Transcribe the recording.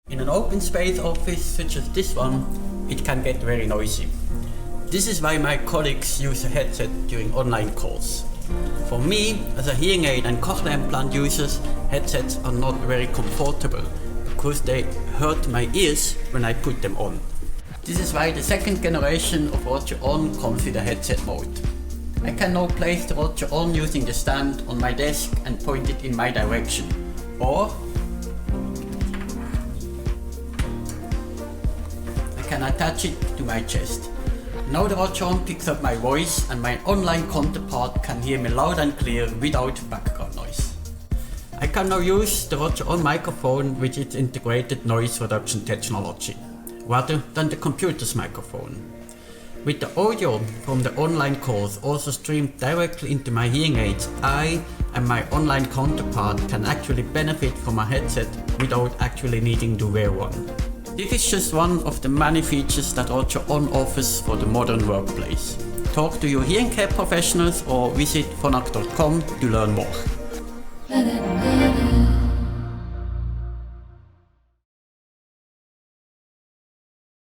In an open space office such as this one, it can get very noisy. This is why my colleagues use a headset during online calls. For me, as a hearing aid and cochlear implant users, headsets are not very comfortable because they hurt my ears when I put them on. This is why the second generation of Roger On comes with a headset mode. I can now place the Roger On using the stand on my desk and point it in my direction. Or I can attach it to my chest. Now the Roger On picks up my voice and my online counterpart can hear me loud and clear without background noise. I can now use the Roger On microphone with its integrated noise reduction technology, rather than the computer's microphone. With the audio from the online calls also streamed directly into my hearing aids, I and my online counterpart can actually benefit from a headset without actually needing to wear one. This is just one of the many features that Roger On offers for the modern workplace. Talk to your hearing care professionals or visit phonak.com to learn more.